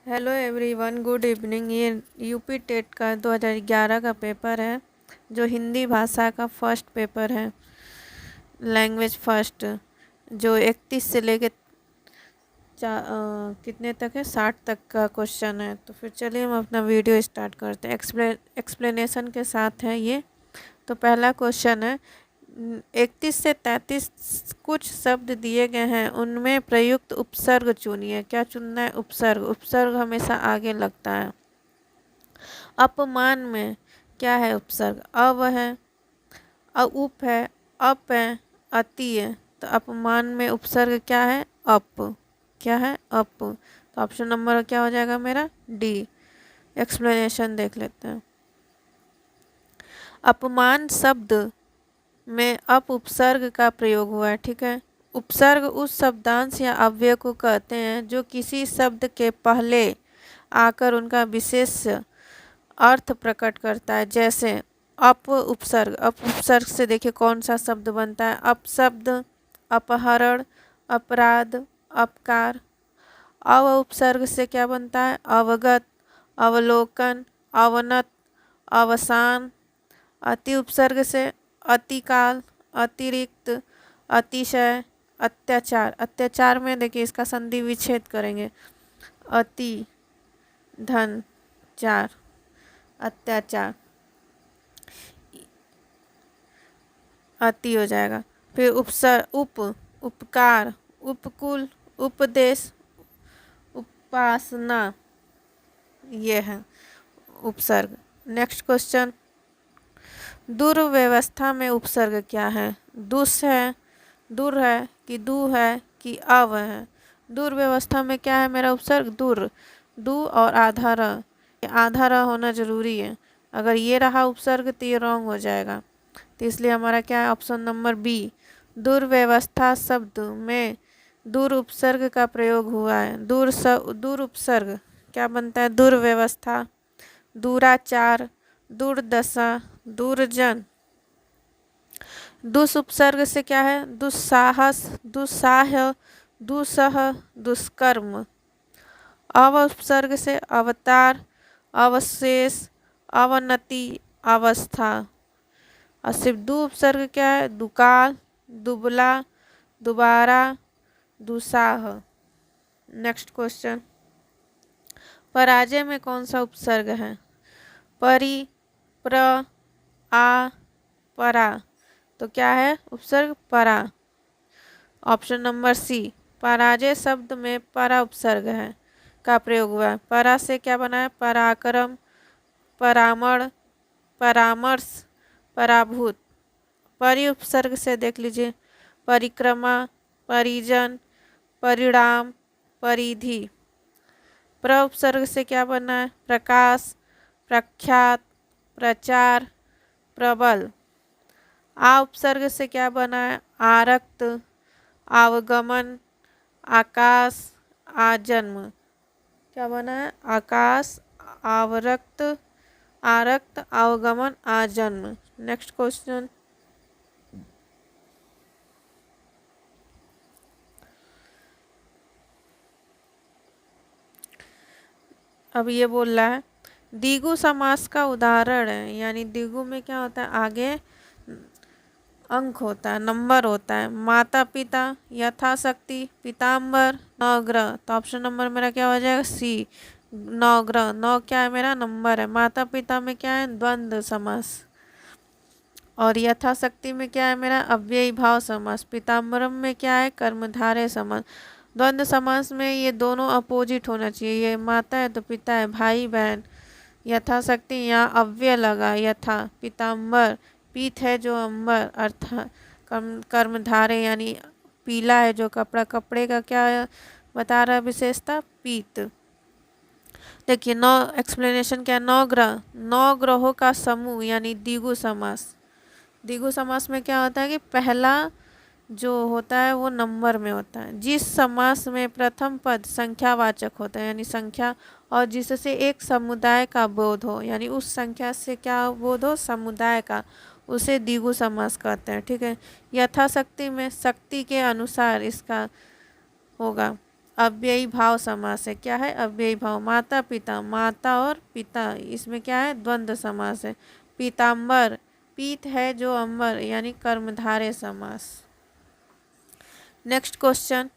Hello everyone, good evening. ये UP TET का 2011 का पेपर है, जो हिंदी भाषा का फर्स्ट पेपर है, लैंग्वेज फर्स्ट, जो 31 से लेके कितने तक है, 60 तक का क्वेश्चन है। तो फिर चलिए हम अपना वीडियो स्टार्ट करते हैं। एक्सप्लेनेशन के साथ है ये। तो पहला क्वेश्चन है, 31 से 33 कुछ शब्द दिए गए हैं, उनमें प्रयुक्त उपसर्ग चुनिए। क्या चुनना है? उपसर्ग। उपसर्ग हमेशा आगे लगता है। अपमान में क्या है उपसर्ग? अव है, उप है, अप है, अति है। तो अपमान में उपसर्ग क्या है? अप। क्या है? अप। तो ऑप्शन नंबर क्या हो जाएगा मेरा? डी। एक्सप्लेनेशन देख लेते हैं। अपमान शब्द में अप उपसर्ग का प्रयोग हुआ है। ठीक है। उपसर्ग उस शब्दांश या अव्यय को कहते हैं जो किसी शब्द के पहले आकर उनका विशेष अर्थ प्रकट करता है। जैसे अप उपसर्ग। अप उपसर्ग से देखिए कौन सा शब्द बनता है? अपशब्द, अपहरण, अपराध, अपकार। अव उपसर्ग से क्या बनता है? अवगत, अवलोकन, अवनत, अवसान। अति उपसर्ग से अतिकाल, अतिरिक्त, अतिशय, अत्याचार। अत्याचार में देखिए इसका संधि विच्छेद करेंगे। अति, धन, चार, अत्याचार, अति हो जाएगा। फिर उपकार, उपकुल, उपदेश, उपासना, ये है उपसर्ग। नेक्स्ट क्वेश्चन, दुर्व्यवस्था में उपसर्ग क्या है? दुस है, दुर है, कि दु है, कि अव है। दुर्व्यवस्था में क्या है मेरा उपसर्ग? दुर। दु और आधा र, आधा र होना जरूरी है। अगर ये रहा उपसर्ग तो ये रॉन्ग हो जाएगा। तो इसलिए हमारा क्या है? Option number B. दुर्व्यवस्था शब्द में दूर उपसर्ग का प्रयोग हुआ है। दूर उपसर्ग क्या बनता है? दुर्व्यवस्था, दुराचार, दुर्दशा, दुर्जन। दुस उपसर्ग से क्या है? दुस्साहस, दुस्साह्य, दुस्सह, दुष्कर्म। अव उपसर्ग से अवतार, अवशेष, अवनति, अवस्था। और सिर्फ दु उपसर्ग क्या है? दुकाल, दुबला, दोबारा, दुसाह। नेक्स्ट क्वेश्चन, पराजय में कौन सा उपसर्ग है? परि, प्र, आ, परा। तो क्या है उपसर्ग? परा। Option number C. पराजय शब्द में परा उपसर्ग है का प्रयोग हुआ है। परा से क्या बना है? पराक्रम, परामण, परामर्श, पराभूत। परि उपसर्ग से देख लीजिए, परिक्रमा, परिजन, परिणाम, परिधि। प्र उपसर्ग से क्या बना है? प्रकाश, प्रख्यात, प्रचार, प्रबल। आ उपसर्ग से क्या बना है? आरक्त, आवागमन, आकाश, आजन्म। क्या बना है? आकाश, आवरक्त, आरक्त, आवागमन, आजन्म। नेक्स्ट क्वेश्चन, अब ये बोल रहा है द्विगु समास का उदाहरण है। यानी द्विगु में क्या होता है? आगे अंक होता है, नंबर होता है। माता पिता, यथाशक्ति, पीताम्बर, नवग्रह। तो ऑप्शन नंबर मेरा क्या हो जाएगा? सी, नवग्रह। नौ क्या है मेरा? नंबर है। माता पिता में क्या है? द्वंद्व समास। और यथाशक्ति में क्या है मेरा? अव्ययी भाव समास। पीताम्बरम में क्या है? कर्मधारय समास। द्वंद्व समास में ये दोनों अपोजिट होना चाहिए। ये माता है तो पिता है, भाई बहन। यथाशक्ति यहाँ अव्यय लगा, यथा। पीताम्बर, पीत है जो अंबर, अर्थात कर्मधारय यानी पीला है जो कपड़ा। कपड़े का क्या बता रहा है विशेषता? पीत। देखिए नौ एक्सप्लेनेशन क्या है? नौ ग्रह, नौ ग्रहों का समूह यानी द्विगु समास। द्विगु समास में क्या होता है कि पहला जो होता है वो नंबर में होता है। जिस समास में प्रथम पद संख्यावाचक होता है यानी संख्या, और जिससे एक समुदाय का बोध हो, यानी उस संख्या से क्या बोध हो? समुदाय का, उसे द्विगु समास कहते हैं। ठीक है। यथाशक्ति में शक्ति के अनुसार इसका होगा। अव्ययी भाव समास है। क्या है? अव्ययी भाव। माता पिता, माता और पिता, इसमें क्या है? द्वंद्व समास है। पीताम्बर, पीत है जो अंबर, यानी कर्मधारय समास। नेक्स्ट क्वेश्चन,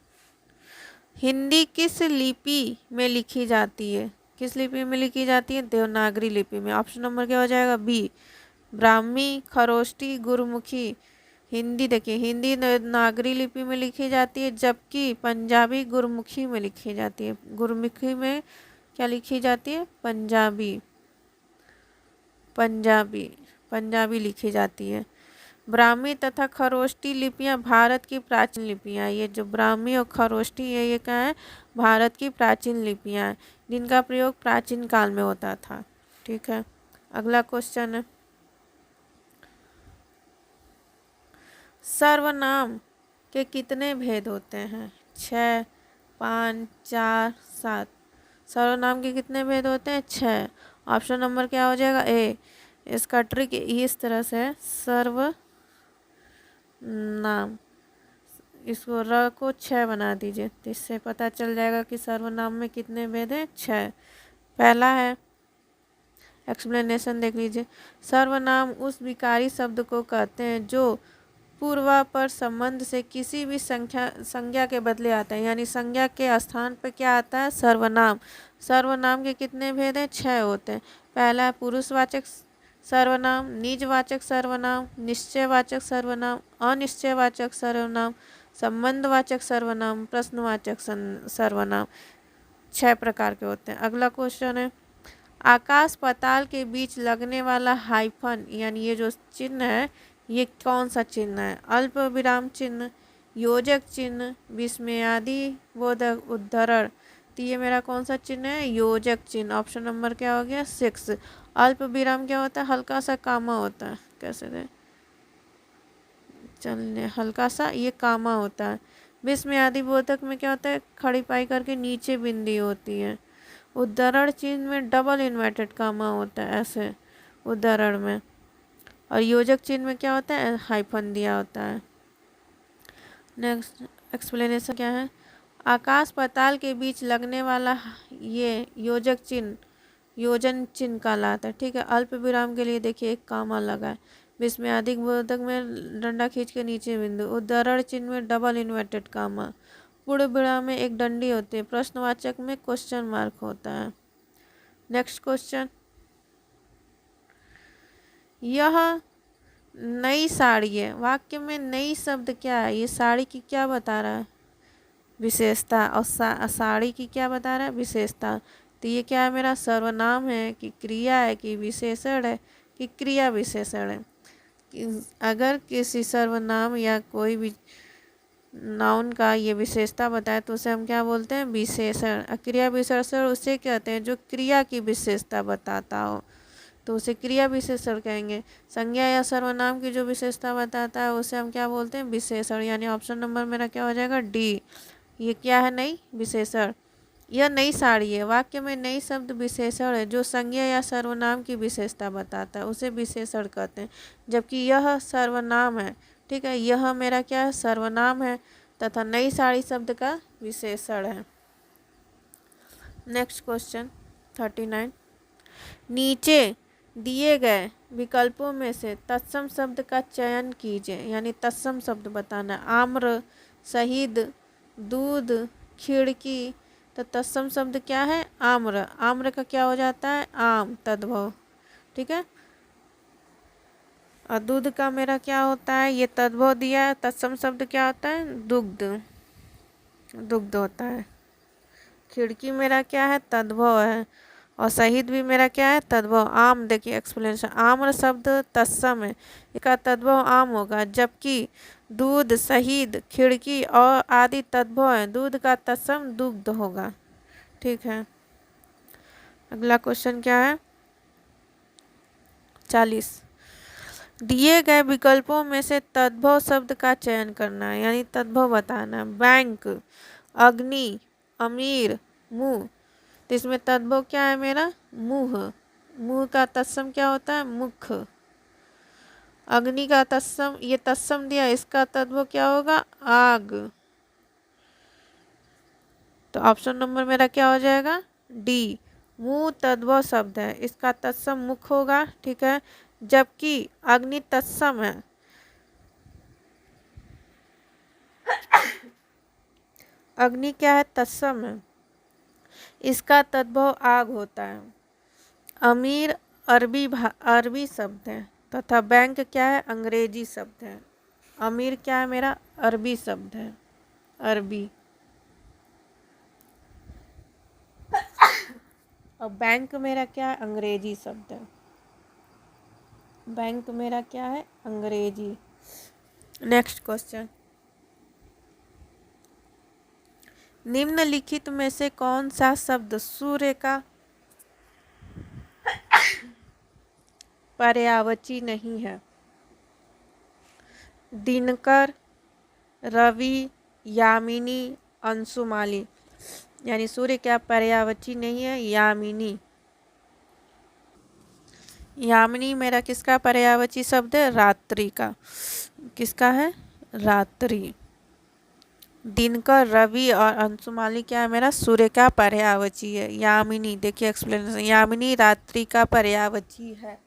हिंदी किस लिपि में लिखी जाती है? किस लिपि में लिखी जाती है? देवनागरी लिपि में। ऑप्शन नंबर क्या हो जाएगा? बी। ब्राह्मी, खरोष्टी, गुरुमुखी। हिंदी देखिए, हिंदी देवनागरी लिपि में लिखी जाती है, जबकि पंजाबी गुरुमुखी में लिखी जाती है। गुरुमुखी में क्या लिखी जाती है? पंजाबी, पंजाबी, पंजाबी लिखी जाती है। ब्राह्मी तथा खरोष्टी लिपियां भारत की प्राचीन लिपियां। ये जो ब्राह्मी और खरोष्टी है, ये क्या है? भारत की प्राचीन लिपियां हैं, जिनका प्रयोग प्राचीन काल में होता था। ठीक है, अगला क्वेश्चन है, सर्वनाम के कितने भेद होते हैं? 6, 5, 4, 7। सर्वनाम के कितने भेद होते हैं? 6। ऑप्शन नंबर क्या हो जाएगा? ए। इसका ट्रिक इस तरह से है, सर्वनाम, इसको र को 6 बना दीजिए, तो इससे पता चल जाएगा कि सर्वनाम में कितने भेद हैं? 6। पहला है, एक्सप्लेनेशन देख लीजिए। सर्वनाम उस विकारी शब्द को कहते हैं जो पूर्वापर संबंध से किसी भी संज्ञा के बदले आता है, यानी संज्ञा के स्थान पर क्या आता है? सर्वनाम। सर्वनाम के कितने भेद हैं? 6 होते हैं। पहला है पुरुषवाचक सर्वनाम, निजवाचक सर्वनाम, निश्चयवाचक सर्वनाम, अनिश्चयवाचक सर्वनाम, संबंधवाचक सर्वनाम, प्रश्नवाचक सर्वनाम। 6 प्रकार के होते हैं। अगला क्वेश्चन है, आकाश पाताल के बीच लगने वाला हाइफन, यानी ये जो चिन्ह है, ये कौन सा चिन्ह है? अल्प विराम चिन्ह, योजक चिन्ह, विस्मयादि बोधक उद्धरण। तो ये मेरा कौन सा चिन्ह है? योजक चिन्ह। ऑप्शन नंबर क्या हो गया? 6। अल्प विराम क्या होता है? हल्का सा कामा होता है। कैसे दे चलने, हल्का सा ये कामा होता है। विस्मयादि बोधक में क्या होता है? खड़ी पाई करके नीचे बिंदी होती है। उद्धरण चिन्ह में डबल इन्वर्टेड कामा होता है, ऐसे उद्धरण में। और योजक चिन्ह में क्या होता है? हाइफन दिया होता है। नेक्स्ट एक्सप्लेनेशन क्या है, आकाश पाताल के बीच लगने वाला ये योजक चिन्ह योजन चिन्ह कहलाता है। ठीक है, अल्प विराम के लिए देखिए एक कामा लगा है। विस्मयादिक बोधक में डंडा खींच के नीचे बिंदु। उद्धरण चिन्ह में डबल इन्वर्टेड कामा। पूर्ण विराम में एक डंडी होती है। प्रश्नवाचक में क्वेश्चन मार्क होता है। नेक्स्ट क्वेश्चन, यह नई साड़ी है। वाक्य में नई शब्द क्या है? ये साड़ी की क्या बता रहा है? विशेषता। और साड़ी की क्या बता रहा है? विशेषता। तो ये क्या है? मेरा सर्वनाम है कि क्रिया है कि विशेषण है कि क्रिया विशेषण है? अगर किसी सर्वनाम या कोई भी नाउन का ये विशेषता बताए तो उसे हम क्या बोलते हैं? विशेषण। क्रिया विशेषण उसे कहते हैं जो क्रिया की विशेषता बताता हो, तो उसे क्रिया विशेषण कहेंगे। संज्ञा या सर्वनाम की जो विशेषता बताता है उसे हम क्या बोलते हैं? विशेषण। यानी ऑप्शन नंबर मेरा क्या हो जाएगा? डी। ये क्या है? नई विशेषण। यह नई साड़ी है। वाक्य में नई शब्द विशेषण है जो संज्ञा या सर्वनाम की विशेषता बताता है, उसे विशेषण कहते हैं। जबकि यह सर्वनाम है। ठीक है, यह मेरा क्या है? सर्वनाम है तथा नई साड़ी शब्द का विशेषण है। नेक्स्ट क्वेश्चन 39, नीचे दिए गए विकल्पों में से तत्सम शब्द का चयन कीजिए, यानी तत्सम शब्द बताना है। आम्र, शहीद, दूध, खिड़की। तो तत्सम शब्द क्या है? आम्र। आम्र का क्या हो जाता है? आम, तद्भव। ठीक है, और दूध का मेरा क्या होता है? ये तद्भव दिया है। तत्सम शब्द क्या होता है? दुग्ध, दुग्ध होता है। खिड़की मेरा क्या है? तद्भव है। और शहीद भी मेरा क्या है? तद्भव। आम, देखिए एक्सप्लेनेशन, आम्र शब्द तत्सम है, इसका तद्भव आम होगा, जबकि दूध, शहीद, खिड़की और आदि तद्भव है, दूध का तत्सम दुग्ध होगा। ठीक है, अगला क्वेश्चन क्या है? 40, दिए गए विकल्पों में से तद्भव शब्द का चयन करना है, यानी तद्भव बताना। बैंक, अग्नि, अमीर, मुंह। तो इसमें तद्भव क्या है मेरा? मुंह। मुंह का तत्सम क्या होता है? मुख। अग्नि का तत्सम, ये तत्सम दिया, इसका तद्भव क्या होगा? आग। तो ऑप्शन नंबर मेरा क्या हो जाएगा, डी। मुंह तद्भव शब्द है, इसका तत्सम मुख होगा, ठीक है, जबकि अग्नि तत्सम है। अग्नि क्या है, तत्सम है, इसका तद्भव आग होता है। अमीर अरबी शब्द है तथा बैंक क्या है, अंग्रेजी शब्द है। अमीर क्या है मेरा, अरबी शब्द है, अरबी। और बैंक मेरा क्या है, अंग्रेजी शब्द है। बैंक मेरा क्या है, अंग्रेजी। नेक्स्ट क्वेश्चन, निम्नलिखित में से कौन सा शब्द सूर्य का पर्यायवाची नहीं है। दिनकर, रवि, यामिनी, अंशुमाली। यानी सूर्य क्या पर्यायवाची नहीं है, यामिनी। यामिनी मेरा किसका पर्यायवाची शब्द है, रात्रि का। किसका है, रात्रि। दिनकर, रवि और अंशुमाली क्या है मेरा, सूर्य का पर्यायवाची है। यामिनी, देखिए एक्सप्लेनेशन, यामिनी रात्रि का पर्यायवाची है।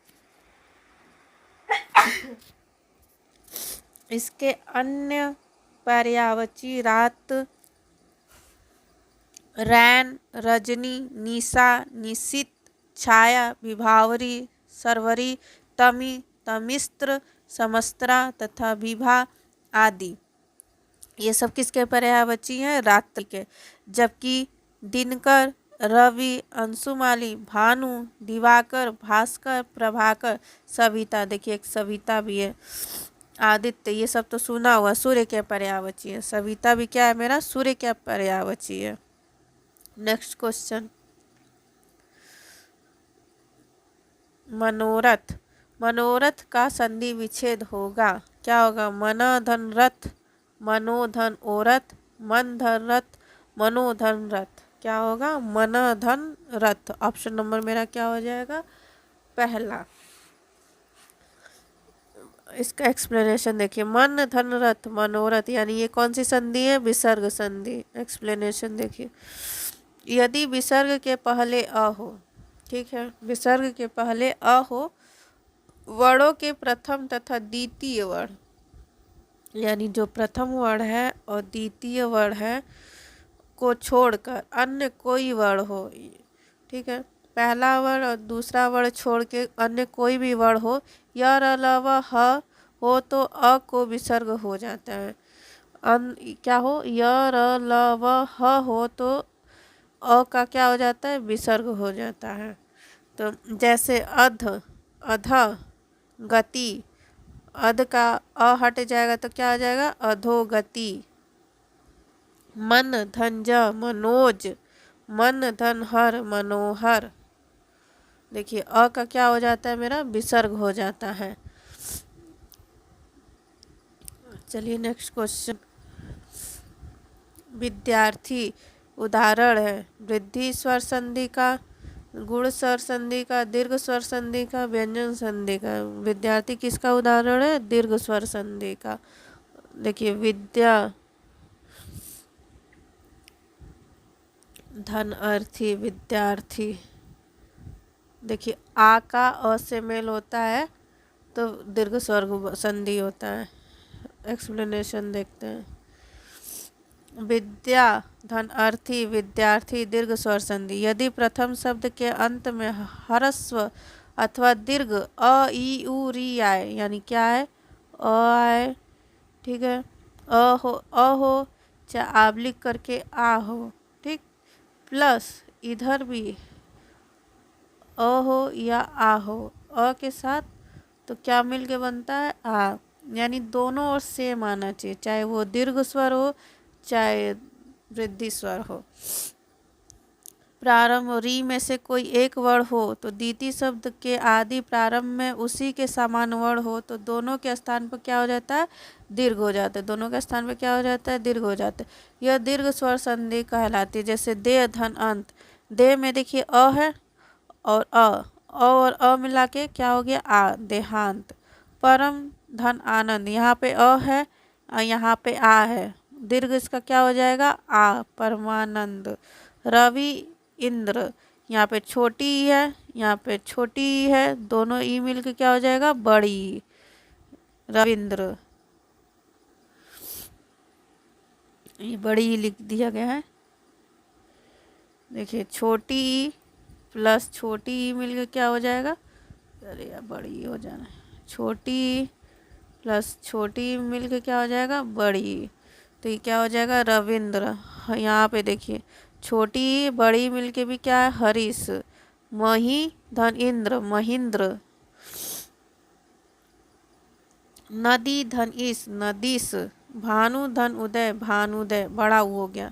इसके अन्य पर्यायवाची रात, रैन, रजनी, निशा, निशित, छाया, विभावरी, सरवरी, तमी, तमिस्त्र, समस्त्रा तथा विभा आदि। ये सब किसके पर्यायवाची हैं, रात्रि के। जबकि दिनकर, रवि, अंशुमाली, भानु, दिवाकर, भास्कर, प्रभाकर, सविता, देखिए एक सविता भी है, आदित्य, ये सब तो सुना हुआ सूर्य के पर्यायवाची है। सविता भी क्या है मेरा, सूर्य के पर्यायवाची है। नेक्स्ट क्वेश्चन, मनोरथ। मनोरथ का संधि विच्छेद होगा, क्या होगा, मन धन रथ, मनोधन ओरथ, मन धन रथ, मनोधन रथ। क्या होगा, मन धन रथ। ऑप्शन नंबर मेरा क्या हो जाएगा, पहला। इसका एक्सप्लेनेशन देखिए, मन धन रथ मनोरथ, यानी ये कौन सी संधि है, विसर्ग संधि। एक्सप्लेनेशन देखिए, यदि विसर्ग के पहले अ हो, ठीक है, विसर्ग के पहले अ हो, वर्णों के प्रथम तथा द्वितीय वर्ण, यानी जो प्रथम वर्ण है और द्वितीय वर्ण है को छोड़कर अन्य कोई वर्ण हो, ठीक है, पहला वर्ण और दूसरा वर्ण छोड़ के अन्य कोई भी वर्ण हो, यर अलावा ह हो तो अ को विसर्ग हो जाता है। क्या हो, यर अलावा ह हो तो अ का क्या हो जाता है, विसर्ग हो जाता है। तो जैसे अध, अध, गति, अध का अ हट जाएगा तो क्या आ जाएगा, अधोगति। मन धन ज, मनोज, मन धन हर, मनोहर। देखिए अ का क्या हो जाता है मेरा, विसर्ग हो जाता है। चलिए नेक्स्ट क्वेश्चन, विद्यार्थी उदाहरण है वृद्धि स्वर संधि का, गुण स्वर संधि का, दीर्घ स्वर संधि का, व्यंजन संधि का। विद्यार्थी किसका उदाहरण है, दीर्घ स्वर संधि का। देखिए विद्या धन अर्थी, विद्यार्थी। देखिए आ का अ से मेल होता है तो दीर्घ स्वर संधि होता है। एक्सप्लेनेशन देखते हैं, विद्या धन अर्थी, विद्यार्थी, दीर्घ स्वर संधि। यदि प्रथम शब्द के अंत में ह्रस्व अथवा दीर्घ अ ई उ री आए, यानी क्या है, अ आए, ठीक है, अ हो चाहे आबलिक करके आ हो, ठीक, प्लस इधर भी अ हो या आ हो, अ के साथ तो क्या मिल के बनता है, आ, यानी दोनों ओर सेम आना चाहिए, चाहे वो दीर्घ स्वर हो चाहे वृद्धि स्वर हो। प्रारंभ री में से कोई एक वर्ण हो तो द्वितीय शब्द के आदि प्रारंभ में उसी के समान वर्ण हो तो दोनों के स्थान पर क्या हो जाता है, दीर्घ हो जाता है। दोनों के स्थान पर क्या हो जाता है, दीर्घ हो जाता है। यह दीर्घ स्वर संधि कहलाती है। जैसे दे धन अंत, दे में देखिए अ है और और अ मिला के क्या हो गया, आ, देहांत। परम धन आनंद, यहाँ पे अ है और यहाँ पे आ है, दीर्घ इसका क्या हो जाएगा, आ, परमानंद। रवि इंद्र, यहाँ पे छोटी ई है, यहाँ पे छोटी ई है, दोनों ई मिल के क्या हो जाएगा, बड़ी, रविंद्र। ये बड़ी ई लिख दिया गया है। देखिए छोटी ई प्लस छोटी ई मिल के क्या हो जाएगा, अरे यार बड़ी ई हो जाना है, छोटी ई प्लस छोटी ई मिल के क्या हो जाएगा, बड़ी ई। तो ये क्या हो जाएगा, रविंद्र। यहाँ पे देखिए छोटी बड़ी मिल के भी क्या है, हरीश। मही धन इंद्र, महेंद्र। नदी धन ईश, नदीश। भानु धन उदय, भानुदय, बड़ा ऊ हो गया।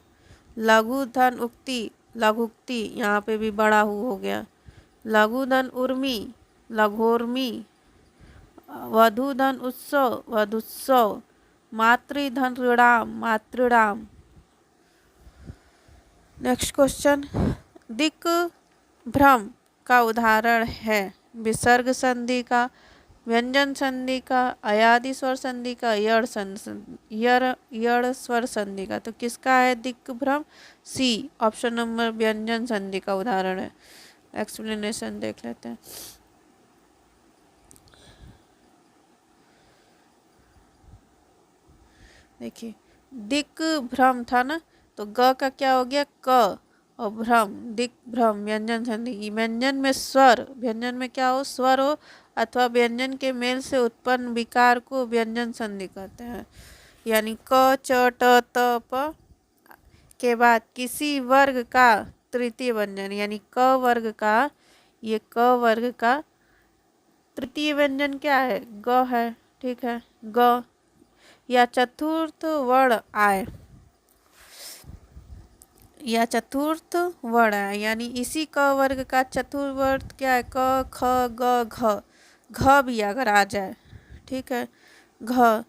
लघु धन उक्ति, लघुक्ति, यहाँ पे भी बड़ा ऊ हो गया। लघु धन उर्मी, लघोर्मी। वधु धन उत्सव, वधुत्सव। मातृधन ऋणाम, मातृणाम। नेक्स्ट क्वेश्चन, दिक् भ्रम का उदाहरण है, विसर्ग संधि का, व्यंजन संधि का, अयादि स्वर संधि का, यड़ स्वर संधि का। तो किसका है दिक् भ्रम, सी ऑप्शन नंबर व्यंजन संधि का उदाहरण है। एक्सप्लेनेशन देख लेते हैं। देखिए दिक् भ्रम था ना, तो ग का क्या हो गया, क, और भ्रम, दिक् भ्रम व्यंजन संधि। व्यंजन में स्वर, व्यंजन में क्या हो, स्वर हो अथवा व्यंजन के मेल से उत्पन्न विकार को व्यंजन संधि कहते हैं। यानी क च ट त प के बाद किसी वर्ग का तृतीय व्यंजन, यानी क वर्ग का, ये क वर्ग का तृतीय व्यंजन क्या है, ग है, ठीक है, ग या चतुर्थ वर्ण आए, या चतुर्थ वर्ण आए, यानी इसी क वर्ग का चतुर्थ वर्ण क्या है, क ख ग घ, घ भी अगर आ जाए, ठीक है, घ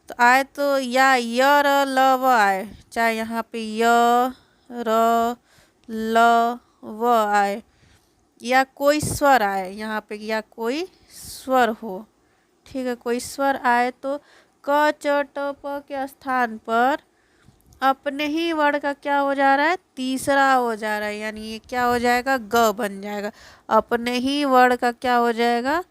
तो आए, तो या य र ल व आए, चाहे यहाँ पे य र ल व आए, या कोई स्वर आए यहाँ पे, या कोई स्वर हो, ठीक है, कोई स्वर आए, तो क च ट प के स्थान पर अपने ही वर्ण का क्या हो जा रहा है, तीसरा हो जा रहा है, यानी ये क्या हो जाएगा, ग बन जाएगा। अपने ही वर्ण का क्या हो जाएगा,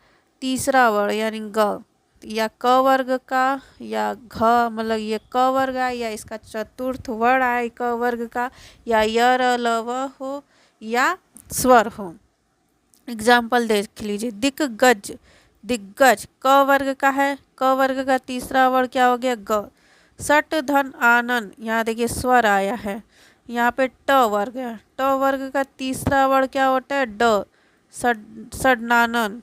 तीसरा वर्ण, यानी ग, या क वर्ग का, या घ, मतलब ये क वर्ग है, या इसका चतुर्थ वर्ण आए क वर्ग का, या य र ल व हो, या स्वर हो। एग्जाम्पल देख लीजिए, दिग्गज, दिग्गज क वर्ग का है, क वर्ग का तीसरा वर्ण क्या हो गया, ग। सट धन आनन, यहाँ देखिए स्वर आया है, यहाँ पे ट वर्ग है, ट वर्ग का तीसरा वर्ण क्या होता है, ड, सडनानन।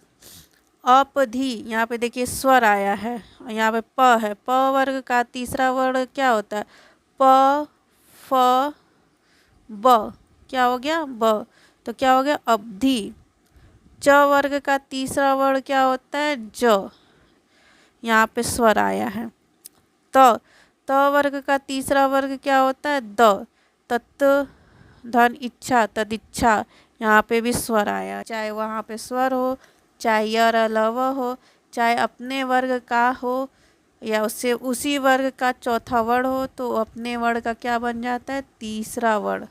अपधि, यहाँ पे देखिए स्वर आया है, यहाँ पे प है, प वर्ग का तीसरा वर्ण क्या होता है, प फ ब, क्या हो गया, ब, तो क्या हो गया, अवधि। च वर्ग का तीसरा वर्ण क्या होता है, ज, यहाँ पे स्वर आया है। त वर्ग का तीसरा वर्ग क्या होता है, द, तत् धन इच्छा, तदिच्छा, यहाँ पे भी स्वर आया, चाहे वहाँ पे स्वर हो, चाहे य र ल व हो, चाहे अपने वर्ग का हो, या उससे उसी वर्ग का चौथा वर्ण हो, तो अपने वर्ण का क्या बन जाता है, तीसरा वर्ण।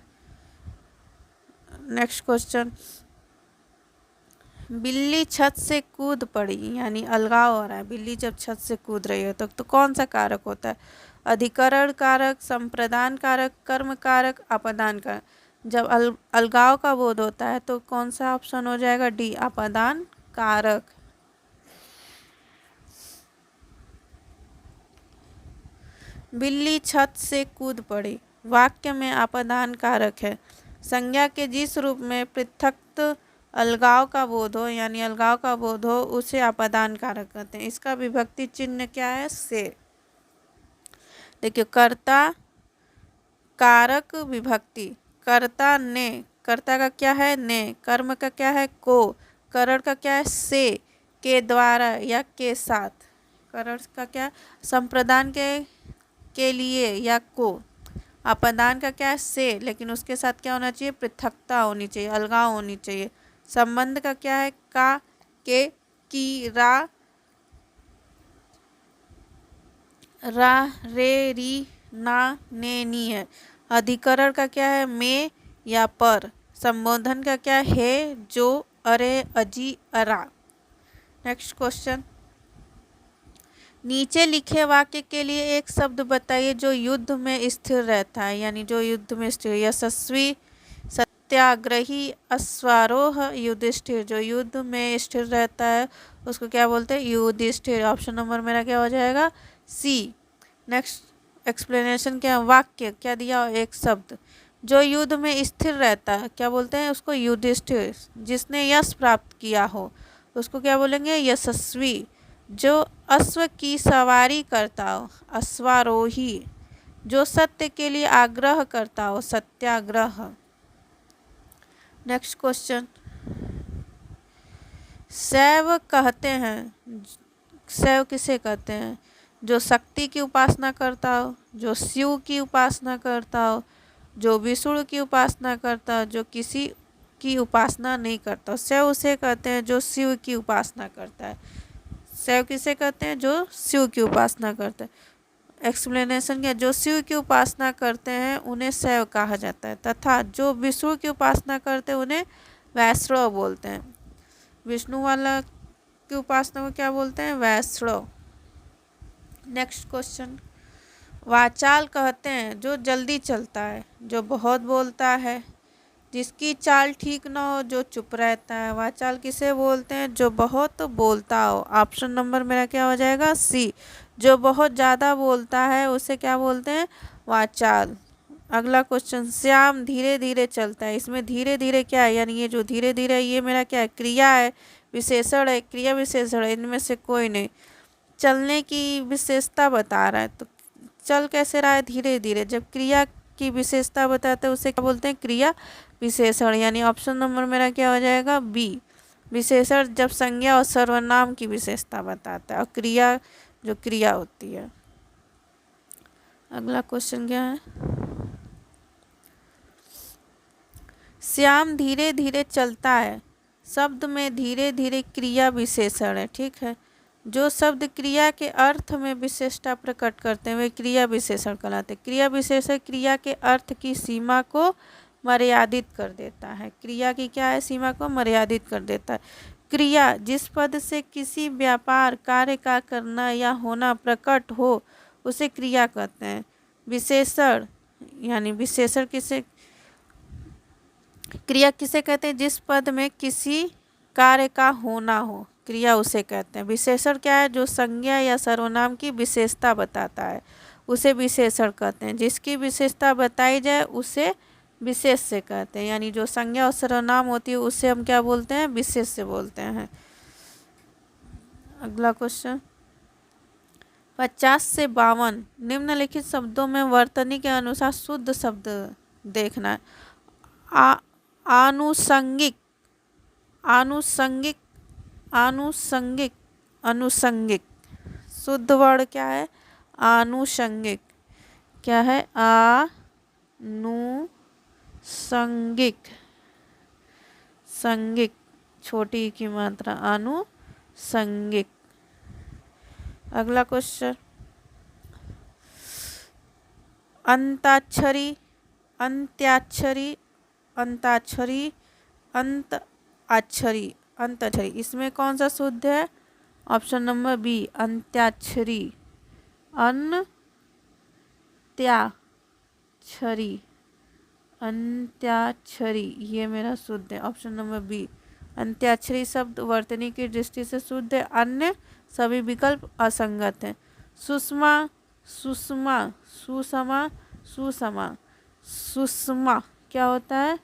नेक्स्ट क्वेश्चन, बिल्ली छत से कूद पड़ी, यानी अलगाव हो रहा है, बिल्ली जब छत से कूद रही है तो कौन सा कारक होता है, अधिकरण कारक, संप्रदान कारक, कर्म कारक, अपदान कारक। जब अलगाव का बोध होता है तो कौन सा ऑप्शन हो जाएगा, डी, अपदान कारक। बिल्ली छत से कूद पड़ी वाक्य में अपदान कारक है। संज्ञा के जिस रूप में पृथक अलगाव का बोध हो, यानी अलगाव का बोध हो, उसे अपदान कारक कहते हैं। इसका विभक्ति चिन्ह क्या है, से। देखिए कर्ता कारक विभक्ति, कर्ता ने, कर्ता का क्या है, ने, कर्म का क्या है, को, करण का क्या है, से, के द्वारा या के साथ, करण का क्या, संप्रदान के लिए या को, अपदान का क्या है, से, लेकिन उसके साथ क्या होना चाहिए, पृथकता होनी चाहिए, अलगाव होनी चाहिए। संबंध का क्या है, का, के, की, रा, रे, री, ना, ने, नी है। अधिकरण का क्या है? में या पर। संबोधन का क्या है? जो, अरे, अजी, अरा। नेक्स्ट क्वेश्चन, नीचे लिखे वाक्य के लिए एक शब्द बताइए जो युद्ध में स्थिर रहता है, यानी जो युद्ध में स्थिर। यशस्वी, सत्याग्रही, अश्वारोह, युधिष्ठिर। जो युद्ध में स्थिर रहता है उसको क्या बोलते हैं? युधिष्ठिर। ऑप्शन नंबर मेरा क्या हो जाएगा? सी। नेक्स्ट एक्सप्लेनेशन क्या है? वाक्य क्या दिया? एक शब्द जो युद्ध में स्थिर रहता है क्या बोलते हैं उसको? युधिष्ठिर। जिसने यश प्राप्त किया हो उसको क्या बोलेंगे? यशस्वी। जो अश्व की सवारी करता हो, अश्वारोही। जो सत्य के लिए आग्रह करता हो, सत्याग्रह। नेक्स्ट क्वेश्चन, शैव कहते हैं, शैव किसे कहते हैं? जो शक्ति की उपासना करता हो, जो शिव की उपासना करता हो, जो विष्णु की उपासना करता हो, जो किसी की उपासना नहीं करता। शैव उसे कहते हैं जो शिव की उपासना करता है। शैव किसे कहते हैं? जो शिव की उपासना करते हैं। एक्सप्लेनेशन क्या? जो शिव की उपासना करते हैं उन्हें शैव कहा जाता है, तथा जो विष्णु की उपासना करते हैं उन्हें वैष्णव बोलते हैं। विष्णु वाला की उपासना को क्या बोलते हैं? वैष्णव। नेक्स्ट क्वेश्चन, वाचाल कहते हैं जो जल्दी चलता है, जो बहुत बोलता है, जिसकी चाल ठीक ना हो, जो चुप रहता है। वाचाल किसे बोलते हैं? जो बहुत बोलता हो। ऑप्शन नंबर मेरा क्या हो जाएगा? सी। जो बहुत ज़्यादा बोलता है उसे क्या बोलते हैं? वाचाल। अगला क्वेश्चन, श्याम धीरे धीरे चलता है। इसमें धीरे धीरे क्या है? यानी ये जो धीरे धीरे ये मेरा क्या है? क्रिया है, विशेषण है, क्रिया विशेषण है, इनमें से कोई नहीं। चलने की विशेषता बता रहा है तो चल कैसे रहा है? धीरे धीरे। जब क्रिया की विशेषता बताते हैं उसे क्या बोलते हैं? क्रिया विशेषण। यानी ऑप्शन नंबर मेरा क्या हो जाएगा? बी। विशेषण जब संज्ञा और सर्वनाम की विशेषता बताता है, और क्रिया जो क्रिया होती है। अगला क्वेश्चन क्या है? श्याम धीरे धीरे चलता है, शब्द में धीरे धीरे क्रिया विशेषण है, ठीक है। जो शब्द क्रिया के अर्थ में विशेषता प्रकट करते हैं वे क्रिया विशेषण कहलाते हैं। क्रिया विशेषण क्रिया के अर्थ की सीमा को मर्यादित कर देता है। क्रिया की क्या है? सीमा को मर्यादित कर देता है। क्रिया जिस पद से किसी व्यापार, कार्य का करना या होना प्रकट हो उसे क्रिया कहते हैं। विशेषण यानी विशेषण किसे, क्रिया किसे कहते हैं? जिस पद में किसी कार्य का होना हो, क्रिया उसे कहते हैं। विशेषण क्या है? जो संज्ञा या सर्वनाम की विशेषता बताता है उसे विशेषण कहते हैं। जिसकी विशेषता बताई जाए उसे विशेष से कहते हैं। यानी जो संज्ञा और सर्वनाम होती है उससे हम क्या बोलते हैं? विशेष से बोलते हैं। अगला क्वेश्चन, 50 से 52 निम्नलिखित शब्दों में वर्तनी के अनुसार शुद्ध शब्द देखना है। आनुषंगिक, आनुषंगिक, आनुषंगिक, अनुषंगिक। शुद्ध वर्ड क्या है? आनुषंगिक। क्या है? आनुषंगिक, संगिक, छोटी की मात्रा, आनुषंगिक। अगला क्वेश्चन, अंताक्षरी, अंत्याक्षरी, अंताक्षरी, अंत अक्षरी, अंताक्षरी। इसमें कौन सा शुद्ध है? ऑप्शन नंबर बी, अंत्याक्षरी। अंत्याक्षरी, अंत्याक्षरी ये मेरा शुद्ध है। ऑप्शन नंबर बी, अंत्याक्षरी शब्द वर्तनी की दृष्टि से शुद्ध है, अन्य सभी विकल्प असंगत हैं। सुषमा, सुषमा, सुषमा, सुषमा, सुषमा क्या होता है?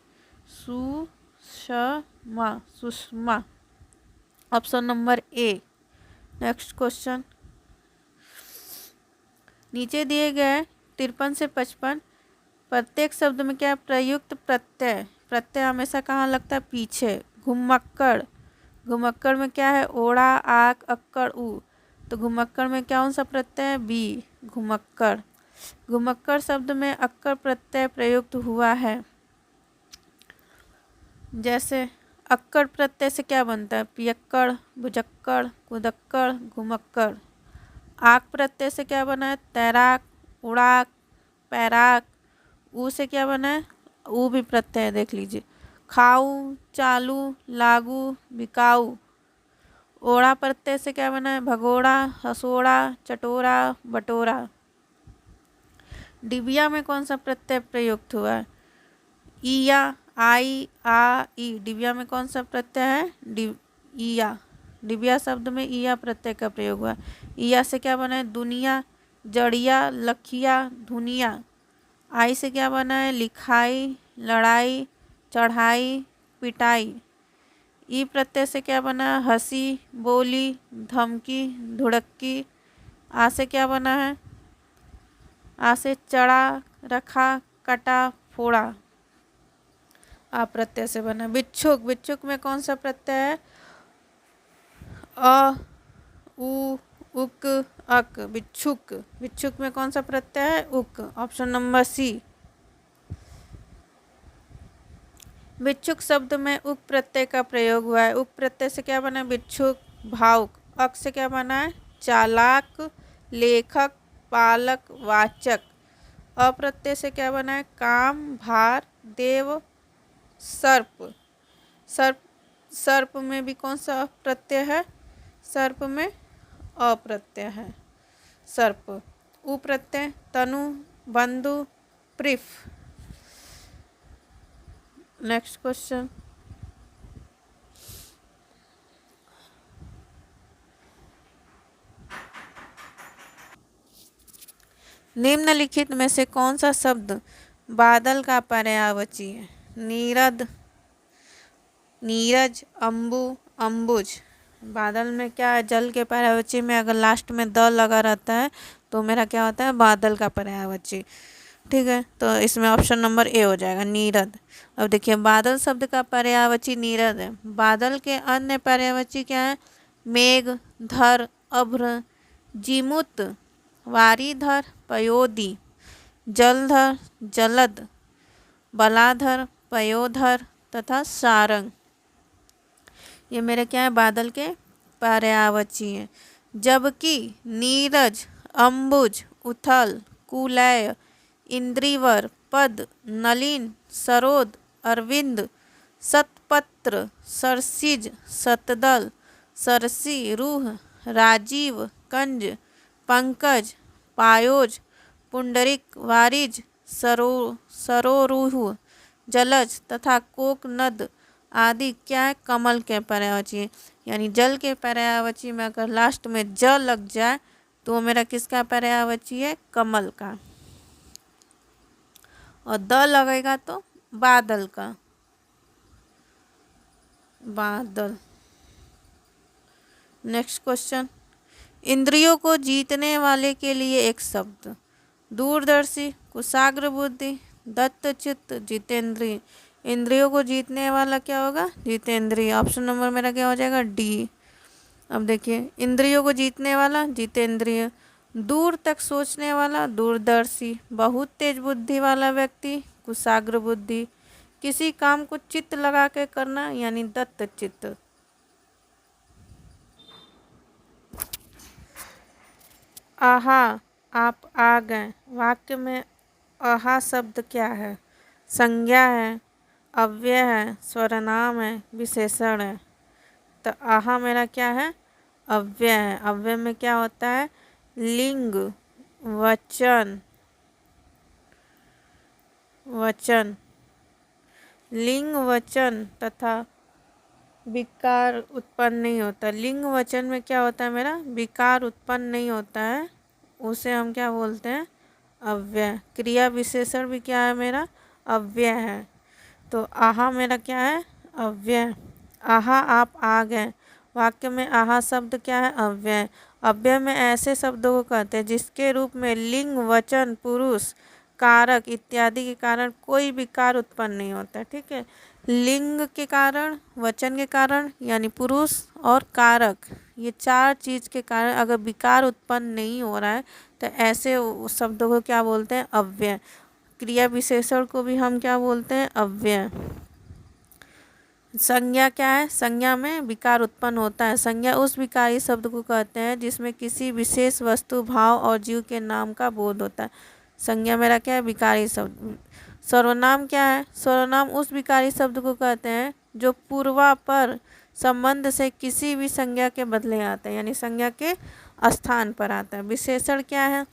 Sushma, Sushma. Option number A. Next question, नीचे दिए गए 53 से 55 प्रत्येक शब्द में क्या प्रयुक्त प्रत्यय, प्रत्यय हमेशा कहाँ लगता है? पीछे। घुमक्कड़, घुमक्कड़ में क्या है? ओड़ा, आक, अक्कड़, उ। तो घुमक्कड़ में कौन सा प्रत्यय है? बी, घुमक्कड़। घुमक्कड़ शब्द में अक्कड़ प्रत्यय प्रयुक्त हुआ है। जैसे अक्कड़ प्रत्यय से क्या बनता है? पियक्कड़, भुजक्कड़, कुदक्कड़, घुमक्कड़। आक प्रत्यय से क्या बना है? तैराक, उड़ाक, पैराक, ऊ से क्या बना है, ऊ भी प्रत्यय है, देख लीजिए। खाऊ, चालू, लागू, बिकाऊ। ओड़ा प्रत्यय से क्या बना है, भगोड़ा, हसोड़ा, चटोरा, बटोरा। डिबिया में कौन सा प्रत्यय प्रयुक्त हुआ है, ईया, आई, आ, ई। डिबिया में कौन सा प्रत्यय है, ईया। डिबिया शब्द में ईया प्रत्यय का प्रयोग हुआ। ईया से क्या बना है, दुनिया, जड़िया, लखिया, धुनिया। आई से क्या बना है, लिखाई, लड़ाई, चढ़ाई, पिटाई। ई प्रत्यय से क्या बना है, हंसी, बोली, धमकी, धुड़क्की। आ से क्या बना है, आ से चढ़ा, रखा, कटा, फोड़ा। आ प्रत्यय से बना। बिच्छुक, बिच्छुक में कौन सा प्रत्यय है, अ, उ, उक, अक। बिच्छुक, बिच्छुक में कौन सा प्रत्यय है, उक। ऑप्शन नंबर सी। बिच्छुक शब्द में उक प्रत्यय का प्रयोग हुआ है। उक प्रत्यय से क्या बना है, बिच्छुक, भावुक। अक से क्या बना है, चालाक, लेखक, पालक, वाचक। अप्रत्यय से क्या बना है, काम, भार, देव, सर्प। सर्प, सर्प में भी कौन सा प्रत्यय है, सर्प में अप्रत्यय है, सर्प। उ प्रत्यय, तनु, बंधु, प्रिफ। Next question. निम्नलिखित में से कौन सा शब्द बादल का पर्यायवाची है, नीरद, नीरज, अम्बु, अम्बुज। बादल में क्या है, जल के पर्यायवाची में अगर लास्ट में द लगा रहता है तो मेरा क्या होता है, बादल का पर्यायवाची। ठीक है, तो इसमें ऑप्शन नंबर ए हो जाएगा, नीरद। अब देखिए, बादल शब्द का पर्यायवाची नीरद है। बादल के अन्य पर्यायवाची क्या है, मेघ, धर, अभ्र, जीमूत, वारीधर, पयोधी, जलधर, जलद, बलाधर, पयोधर तथा सारंग। ये मेरे क्या है, बादल के पर्यायवाची हैं। जबकि नीरज, अम्बुज, उथल, कुलय, इंद्रिवर, पद, नलिन, सरोद, अरविंद, सतपत्र, सरसिज, सतदल, सरसी, रूह, राजीव, कंज, पंकज, पायोज, पुंडरिक, वारिज, सरोरुह, जलज तथा कोकनद आदि क्या है, कमल के पर्यायवाची है। यानी जल के पर्यायवाची में अगर लास्ट में ज लग जाए तो मेरा किसका पर्यायवाची है, कमल का। और द लगेगा तो बादल का, बादल। Next question. इंद्रियों को जीतने वाले के लिए एक शब्द, दूरदर्शी, कुशाग्र बुद्धि, दत्तचित्त, जितेंद्रिय। इंद्रियों को जीतने वाला क्या होगा, जितेंद्रिय। ऑप्शन नंबर मेरा क्या हो जाएगा, डी। अब देखिए, इंद्रियों को जीतने वाला जितेंद्रिय, दूर तक सोचने वाला दूरदर्शी, बहुत तेज बुद्धि वाला व्यक्ति कुशाग्र बुद्धि, किसी काम को चित्त लगा के करना यानी दत्तचित्त। आहा, आप आ गए। वाक्य में आहा शब्द क्या है, संज्ञा है, अव्यय है, स्वरनाम है, विशेषण है। तो आहा मेरा क्या है, अव्यय है। अव्यय में क्या होता है, लिंग, वचन, वचन, लिंग, वचन तथा विकार उत्पन्न नहीं होता। लिंग वचन में क्या होता है, मेरा विकार उत्पन्न नहीं होता है, उसे हम क्या बोलते हैं, अव्यय। क्रिया विशेषण भी क्या है, मेरा अव्यय है। तो आहा मेरा क्या है, अव्यय। आहा, आप आ गए। वाक्य में आहा शब्द क्या है, अव्यय। अव्यय में ऐसे शब्दों को कहते हैं जिसके रूप में लिंग, वचन, पुरुष, कारक इत्यादि के कारण कोई विकार उत्पन्न नहीं होता। ठीक है, लिंग के कारण, वचन के कारण यानी पुरुष और कारक, ये चार चीज़ के कारण अगर विकार उत्पन्न नहीं हो रहा है तो ऐसे शब्दों को क्या बोलते हैं, अव्यय। क्रिया विशेषण को भी हम क्या बोलते हैं, अव्यय। संज्ञा क्या है, संज्ञा में विकार उत्पन्न होता है। संज्ञा उस विकारी शब्द को कहते हैं जिसमें किसी विशेष वस्तु, भाव और जीव के नाम का बोध होता है। संज्ञा मेरा क्या है, विकारी शब्द। सर्वनाम क्या है, सर्वनाम उस विकारी शब्द को कहते हैं जो पूर्वापर संबंध से किसी भी संज्ञा के बदले आता है, यानी संज्ञा के स्थान पर आता है। विशेषण क्या है,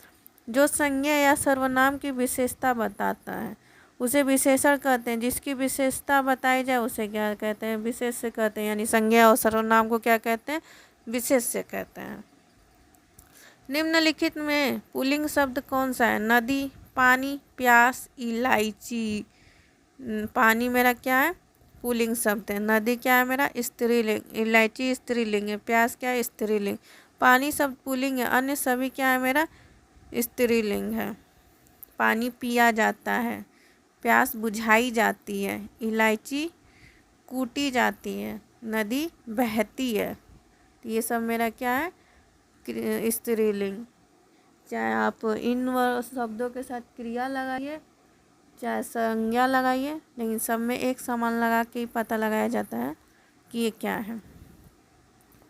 जो संज्ञा या सर्वनाम की विशेषता बताता है उसे विशेषण कहते हैं। जिसकी विशेषता बताई जाए उसे क्या कहते हैं, विशेष्य कहते हैं। यानी संज्ञा और सर्वनाम को क्या कहते हैं, विशेष्य कहते हैं। निम्नलिखित में पुल्लिंग शब्द कौन सा है, नदी, पानी, प्यास, इलायची। पानी मेरा क्या है, पुल्लिंग शब्द है। नदी क्या है मेरा, स्त्रीलिंग। इलायची स्त्रीलिंग है। प्यास क्या है, स्त्रीलिंग। पानी शब्द पुल्लिंग है, अन्य सभी क्या है मेरा, स्त्रीलिंग है। पानी पिया जाता है, प्यास बुझाई जाती है, इलायची कूटी जाती है, नदी बहती है। तो ये सब मेरा क्या है, स्त्रीलिंग। चाहे आप इन शब्दों के साथ क्रिया लगाइए चाहे संज्ञा लगाइए, लेकिन सब में एक समान लगा के ही पता लगाया जाता है कि ये क्या है।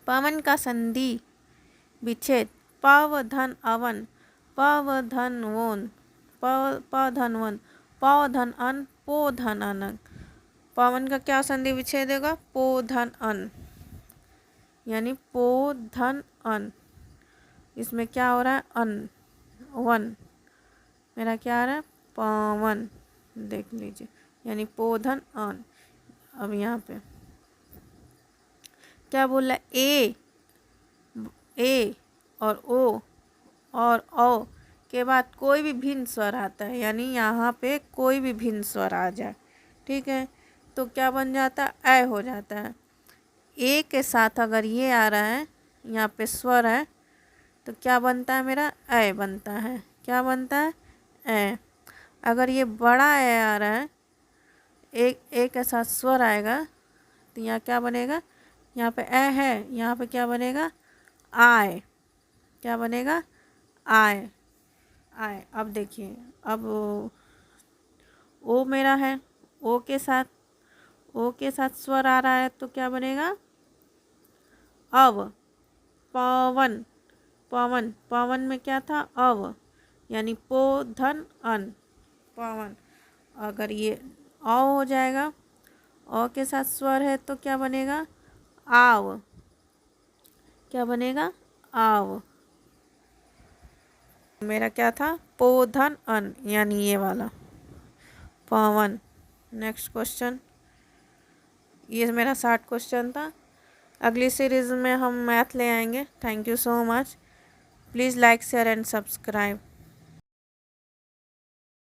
पवन का संधि विच्छेद, पव धन अवन, पव धन वोन, प धन वन, पव धन अन, पो धन अन। पवन का क्या संधि विच्छेद होगा, पो धन अन, यानी पो धन अन। इसमें क्या हो रहा है, अन, वन, मेरा क्या आ रहा है, पवन। देख लीजिए, यानी पो धन अन। अब यहाँ पे क्या बोल रहा है, ए और ओ और औ के बाद कोई भी भिन्न स्वर आता है, यानी यहाँ पे कोई भी भिन्न स्वर आ जाए, ठीक है, तो क्या बन जाता है, ए हो जाता है। ए के साथ अगर ये आ रहा है, यहाँ पे स्वर है, तो क्या बनता है मेरा, ए बनता है। क्या बनता है, ए। अगर ये बड़ा ए आ रहा है, ए के साथ स्वर आएगा, तो यहाँ क्या बनेगा, यहाँ पे ए है, यहाँ पे क्या बनेगा, आए। क्या बनेगा, आए, आए। अब देखिए, अब ओ मेरा है, ओ के साथ स्वर आ रहा है, तो क्या बनेगा, अव। पवन, पवन, पवन में क्या था, अव, यानी पो धन अन, पवन। अगर ये अ हो जाएगा, अ के साथ स्वर है, तो क्या बनेगा, आव। क्या बनेगा, आव। मेरा क्या था, पो धन अन, यानी ये वाला पवन। नेक्स्ट क्वेश्चन, ये मेरा 60 क्वेश्चन था। अगली सीरीज़ में हम मैथ ले आएंगे। Thank you so much. Please like share and subscribe.